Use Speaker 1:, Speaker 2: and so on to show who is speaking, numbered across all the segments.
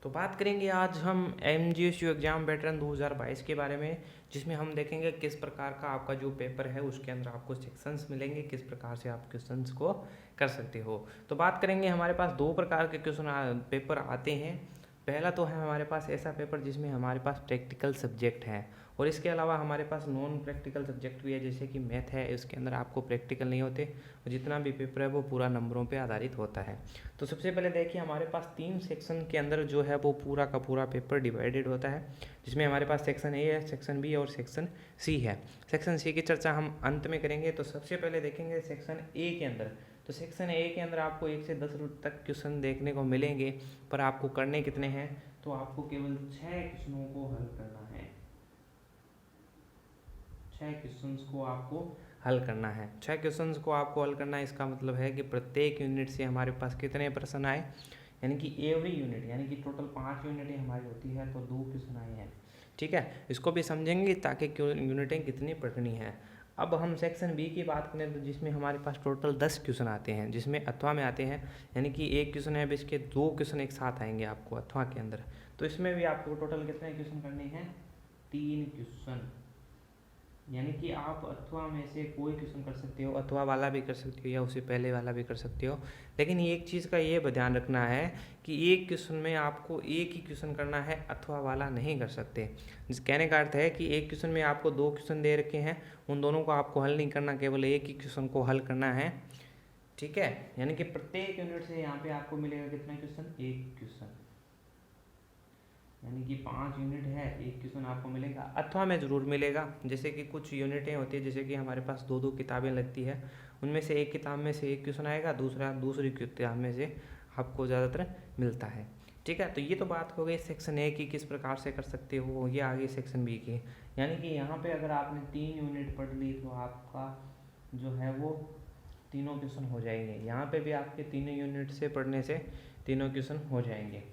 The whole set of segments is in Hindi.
Speaker 1: तो बात करेंगे आज हम MGSU एग्ज़ाम पैटर्न 2022 के बारे में, जिसमें हम देखेंगे किस प्रकार का आपका जो पेपर है उसके अंदर आपको सेक्शंस मिलेंगे, किस प्रकार से आप क्वेश्चंस को कर सकते हो। तो बात करेंगे, हमारे पास दो प्रकार के क्वेश्चन पेपर आते हैं। पहला तो है हमारे पास ऐसा पेपर जिसमें हमारे पास प्रैक्टिकल सब्जेक्ट है, और इसके अलावा हमारे पास नॉन प्रैक्टिकल सब्जेक्ट भी है, जैसे कि मैथ है, इसके अंदर आपको प्रैक्टिकल नहीं होते, और जितना भी पेपर है वो पूरा नंबरों पे आधारित होता है। तो सबसे पहले देखिए, हमारे पास 3 सेक्शन के अंदर जो है वो पूरा का पूरा पेपर डिवाइडेड होता है, जिसमें हमारे पास सेक्शन ए है, सेक्शन बी और सेक्शन सी है। सेक्शन सी की चर्चा हम अंत में करेंगे। तो सबसे पहले देखेंगे सेक्शन ए के अंदर। तो सेक्शन ए के अंदर आपको 1 से 10 तक क्वेश्चन देखने को मिलेंगे, पर आपको करने कितने हैं, तो आपको केवल 6 क्वेश्चनों को हल करना है। 6 क्वेश्चंस को आपको हल करना है। 6 क्वेश्चंस को आपको हल करना है, इसका मतलब है कि प्रत्येक यूनिट से हमारे पास कितने प्रश्न आए, यानी कि एवरी यूनिट, यानी कि टोटल 5 यूनिटें हमारी होती है, तो 2 क्वेश्चन आए हैं। ठीक है, इसको भी समझेंगे ताकि यूनिटें कितनी पढ़नी है। अब हम सेक्शन बी की बात करें, तो जिसमें हमारे पास टोटल 10 क्वेश्चन आते हैं, जिसमें अथवा में आते हैं, यानी कि एक क्वेश्चन है, अब इसके 2 क्वेश्चन एक साथ आएंगे आपको अथवा के अंदर। तो इसमें भी आपको टोटल कितने क्वेश्चन करने हैं, 3 क्वेश्चन। यानी कि आप अथवा में से कोई क्वेश्चन कर सकते हो, अथवा वाला भी कर सकते हो या उससे पहले वाला भी कर सकते हो। लेकिन एक चीज़ का ये ध्यान रखना है कि एक क्वेश्चन में आपको एक ही क्वेश्चन करना है, अथवा वाला नहीं कर सकते। जिस कहने का अर्थ है कि एक क्वेश्चन में आपको 2 क्वेश्चन दे रखे हैं, उन दोनों को आपको हल नहीं करना, केवल एक ही क्वेश्चन को हल करना है। ठीक है, यानी कि प्रत्येक यूनिट से यहाँ पे आपको मिलेगा कितना क्वेश्चन, 1 क्वेश्चन, यानी कि 5 यूनिट है, 1 क्वेश्चन आपको मिलेगा। अथवा में ज़रूर मिलेगा, जैसे कि कुछ यूनिटें होती है, जैसे कि हमारे पास 2-2 किताबें लगती है, उनमें से एक किताब में से एक क्वेश्चन आएगा, दूसरी किताब में से आपको ज़्यादातर मिलता है। ठीक है, तो ये तो बात हो गई सेक्शन ए की, किस प्रकार से कर सकते हो। ये आ गई सेक्शन बी की, यानी कि यहाँ पे अगर आपने 3 यूनिट पढ़ ली तो आपका जो है वो तीनों क्वेश्चन हो जाएंगे। यहाँ पे भी आपके तीनों यूनिट से पढ़ने से तीनों क्वेश्चन हो जाएंगे।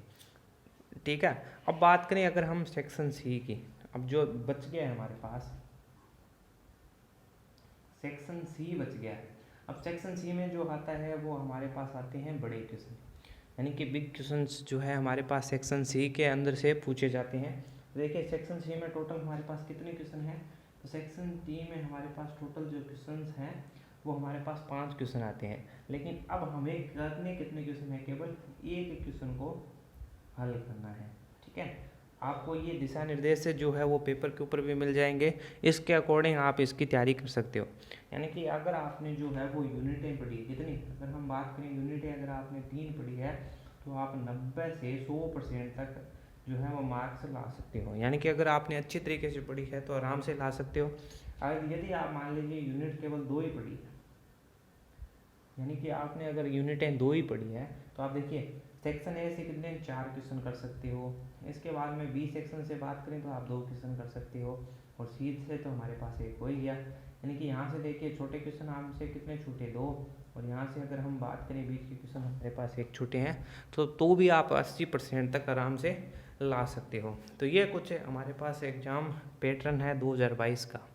Speaker 1: ठीक है, अब बात करें अगर हम सेक्शन सी की, अब जो बच गया है हमारे पास, सेक्शन सी बच गया है। अब सेक्शन सी में जो आता है वो हमारे पास आते हैं बड़े क्वेश्चन, यानी कि बिग क्वेश्चंस जो है हमारे पास सेक्शन सी के अंदर से पूछे जाते हैं। देखिए सेक्शन सी में टोटल हमारे पास कितने क्वेश्चन हैं, तो सेक्शन सी में हमारे पास टोटल जो क्वेश्चंस हैं वो हमारे पास 5 क्वेश्चन आते हैं। लेकिन अब हमें करने कितने क्वेश्चन हैं, केवल एक क्वेश्चन को हल करना है। ठीक है, आपको ये दिशा निर्देश जो है वो पेपर के ऊपर भी मिल जाएंगे, इसके अकॉर्डिंग आप इसकी तैयारी कर सकते हो। यानी कि अगर आपने जो है वो यूनिटें पढ़ी, कितनी, अगर हम बात करें यूनिटें अगर आपने 3 पढ़ी है, तो आप 90 से 100% तक जो है वो मार्क्स ला सकते हो। यानी कि अगर आपने अच्छी तरीके से पढ़ी है तो आराम से ला सकते हो। अगर यदि आप मान लीजिए यूनिट केवल 2 ही पढ़ी है, यानी कि आपने अगर यूनिटें 2 ही पढ़ी है, तो आप देखिए सेक्शन ए से कितने 4 क्वेश्चन कर सकते हो। इसके बाद में बी सेक्शन से बात करें तो आप 2 क्वेश्चन कर सकते हो, और सी से तो हमारे पास एक हो ही गया। यानी कि यहाँ से देखिए छोटे क्वेश्चन आपसे कितने छूटे, 2, और यहाँ से अगर हम बात करें बीच के क्वेश्चन हमारे पास एक छूटे हैं, तो भी आप 80% तक आराम से ला सकते हो। तो ये कुछ हमारे पास एग्ज़ाम पैटर्न है 2022 का।